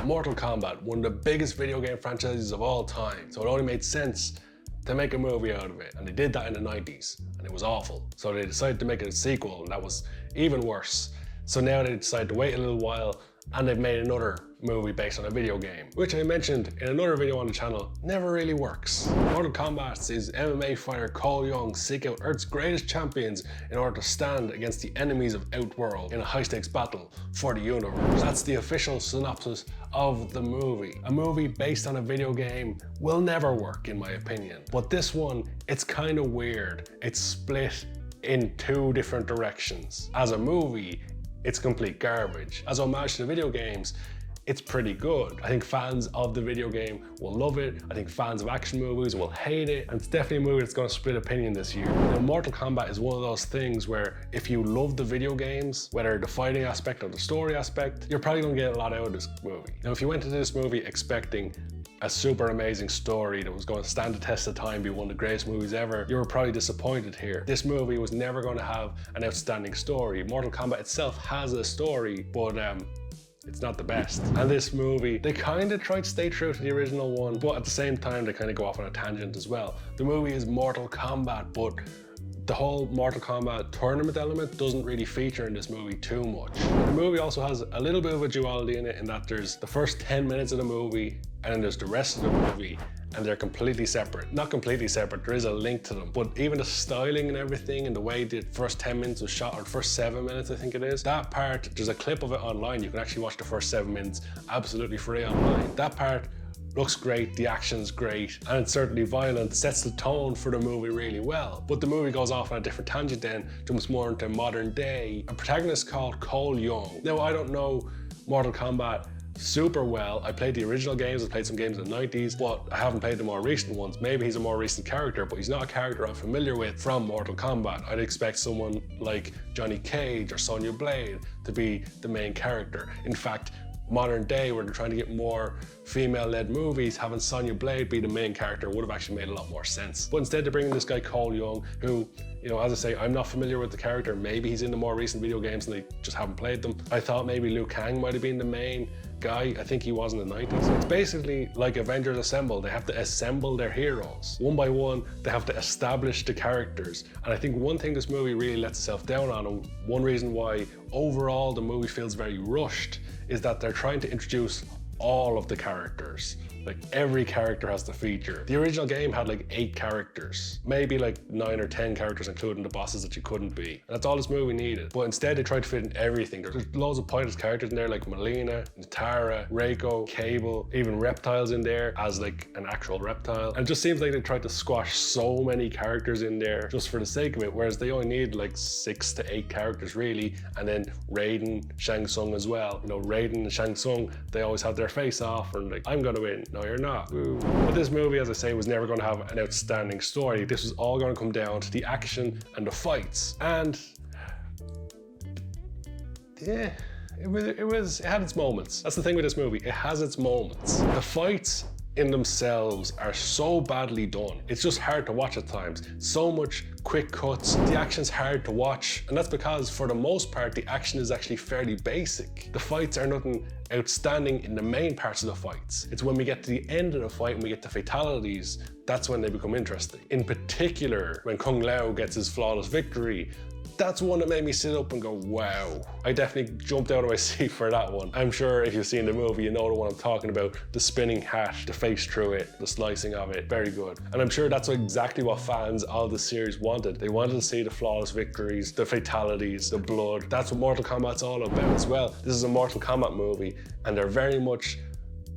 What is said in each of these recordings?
Mortal Kombat, one of the biggest video game franchises of all time, so it only made sense to make a movie out of it. And they did that in the 90s, and it was awful. So they decided to make it a sequel, and that was even worse. So now they decided to wait a little while, and they've made another movie based on a video game, which I mentioned in another video on the channel, never really works. Mortal Kombat sees MMA fighter Cole Young seek out Earth's greatest champions in order to stand against the enemies of Outworld in a high-stakes battle for the universe. That's the official synopsis of the movie. A movie based on a video game will never work, in my opinion. But this one, it's kind of weird. It's split in two different directions. As a movie, it's complete garbage. As homage to the video games, it's pretty good. I think fans of the video game will love it. I think fans of action movies will hate it. And it's definitely a movie that's going to split opinion this year. Now, Mortal Kombat is one of those things where if you love the video games, whether the fighting aspect or the story aspect, you're probably going to get a lot out of this movie. Now, if you went into this movie expecting a super amazing story that was going to stand the test of time, be one of the greatest movies ever, you were probably disappointed here. This movie was never going to have an outstanding story. Mortal Kombat itself has a story, but it's not the best. And this movie, they kind of tried to stay true to the original one, but at the same time, they kind of go off on a tangent as well. The movie is Mortal Kombat, but the whole Mortal Kombat tournament element doesn't really feature in this movie too much. The movie also has a little bit of a duality in it, in that there's the first 10 minutes of the movie and then there's the rest of the movie, and they're completely separate. Not completely separate, there is a link to them, but even the styling and everything and the way the first 10 minutes was shot, or the first 7 minutes I think it is, that part, there's a clip of it online. You can actually watch the first 7 minutes absolutely free online. That part looks great, the action's great, and it's certainly violent, sets the tone for the movie really well. But the movie goes off on a different tangent then, jumps more into modern day. A protagonist called Cole Young. Now, I don't know Mortal Kombat super well. I played the original games, I played some games in the 90s, but I haven't played the more recent ones. Maybe he's a more recent character, but he's not a character I'm familiar with from Mortal Kombat. I'd expect someone like Johnny Cage or Sonya Blade to be the main character. In fact, modern day, where they're trying to get more female-led movies, having Sonya Blade be the main character would have actually made a lot more sense. But instead they're bringing this guy Cole Young, who, you know, as I say, I'm not familiar with the character. Maybe he's in the more recent video games and they just haven't played them. I thought maybe Liu Kang might have been the main guy. I think he was in the 90s. It's basically like Avengers Assemble. They have to assemble their heroes. One by one, they have to establish the characters. And I think one thing this movie really lets itself down on, and one reason why overall the movie feels very rushed, is that they're trying to introduce all of the characters. Like, every character has to feature. The original game had like 8 characters, maybe like 9 or 10 characters, including the bosses that you couldn't be. And that's all this movie needed. But instead they tried to fit in everything. There's loads of pointless characters in there, like Melina, Natara, Reiko, Cable, even reptiles in there as like an actual reptile. And it just seems like they tried to squash so many characters in there just for the sake of it, whereas they only need like 6 to 8 characters really. And then Raiden, Shang Tsung as well. You know, Raiden and Shang Tsung, they always have their face off and like, I'm gonna win. No, you're not. Ooh. But this movie, as I say, was never going to have an outstanding story. This was all going to come down to the action and the fights. And yeah, it had its moments. That's the thing with this movie. It has its moments. The fights in themselves are so badly done. It's just hard to watch at times. So much quick cuts. The action's hard to watch, and that's because for the most part the action is actually fairly basic. The fights are nothing outstanding in the main parts of the fights. It's when we get to the end of the fight and we get to fatalities, that's when they become interesting. In particular, when Kung Lao gets his flawless victory, that's one that made me sit up and go, wow. I definitely jumped out of my seat for that one. I'm sure if you've seen the movie, you know the one I'm talking about. The spinning hat, the face through it, the slicing of it, very good. And I'm sure that's exactly what fans of the series wanted. They wanted to see the flawless victories, the fatalities, the blood. That's what Mortal Kombat's all about as well. This is a Mortal Kombat movie, and they're very much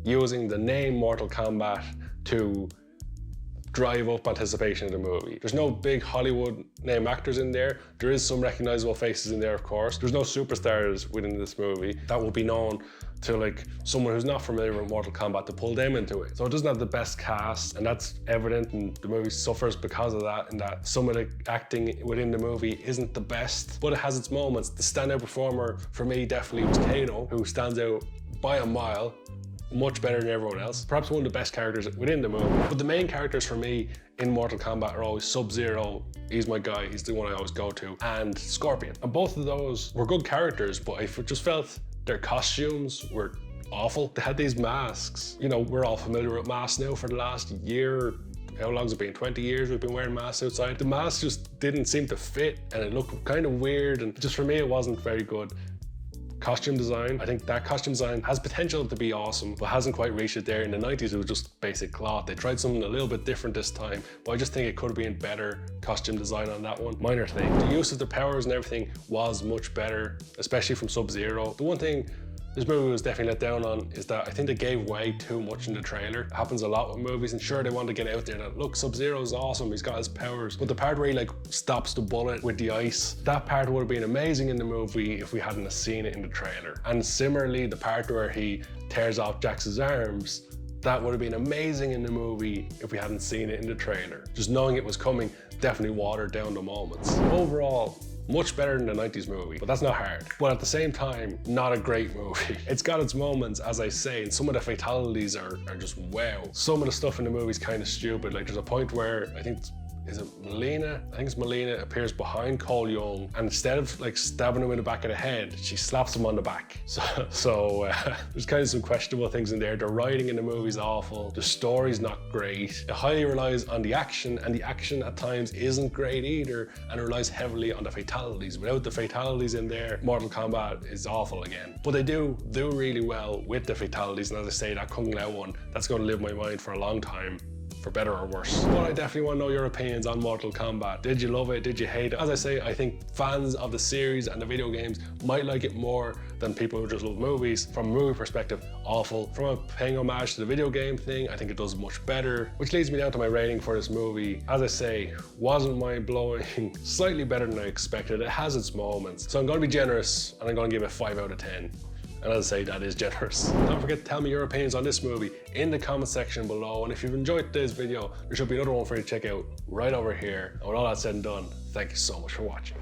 using the name Mortal Kombat to drive up anticipation of the movie. There's no big Hollywood name actors in there. There is some recognizable faces in there, of course. There's no superstars within this movie that will be known to like someone who's not familiar with Mortal Kombat to pull them into it. So it doesn't have the best cast, and that's evident, and the movie suffers because of that, in that some of the acting within the movie isn't the best, but it has its moments. The standout performer for me definitely was Kano, who stands out by a mile. Much better than everyone else. Perhaps one of the best characters within the movie. But the main characters for me in Mortal Kombat are always Sub-Zero, he's my guy, he's the one I always go to, and Scorpion. And both of those were good characters, but I just felt their costumes were awful. They had these masks. You know, we're all familiar with masks now for the last year. How long's it been? 20 years we've been wearing masks outside. The mask just didn't seem to fit and it looked kind of weird, and just for me it wasn't very good. Costume design, I think that costume design has potential to be awesome, but hasn't quite reached it there. In the 90s, it was just basic cloth. They tried something a little bit different this time, but I just think it could have been better costume design on that one. Minor thing. The use of the powers and everything was much better, especially from Sub-Zero. The one thing this movie was definitely let down on is that I think they gave way too much in the trailer. It happens a lot with movies, and sure, they want to get out there that, look, Sub-Zero is awesome, he's got his powers. But the part where he like stops the bullet with the ice, that part would have been amazing in the movie if we hadn't seen it in the trailer. And similarly, the part where he tears off Jax's arms, that would have been amazing in the movie if we hadn't seen it in the trailer. Just knowing it was coming definitely watered down the moments. Overall, much better than the 90s movie, but that's not hard. But at the same time, not a great movie. It's got its moments, as I say, and some of the fatalities are just wow. Some of the stuff in the movie is kind of stupid. Like there's a point where I think is it Melina? I think it's Melina appears behind Cole Young, and instead of like stabbing him in the back of the head, she slaps him on the back. So there's kind of some questionable things in there. The writing in the movie's awful. The story's not great. It highly relies on the action, and the action at times isn't great either, and it relies heavily on the fatalities. Without the fatalities in there, Mortal Kombat is awful again. But they do really well with the fatalities, and as I say, that Kung Lao one, that's going to live in my mind for a long time, for better or worse. But I definitely want to know your opinions on Mortal Kombat. Did you love it? Did you hate it? As I say, I think fans of the series and the video games might like it more than people who just love movies. From a movie perspective, awful. From a paying homage to the video game thing, I think it does much better, which leads me down to my rating for this movie. As I say, wasn't mind-blowing, slightly better than I expected. It has its moments. So I'm going to be generous, and I'm going to give it 5 out of 10. And as I say, that is generous. Don't forget to tell me your opinions on this movie in the comment section below. And if you've enjoyed today's video, there should be another one for you to check out right over here. And with all that said and done, thank you so much for watching.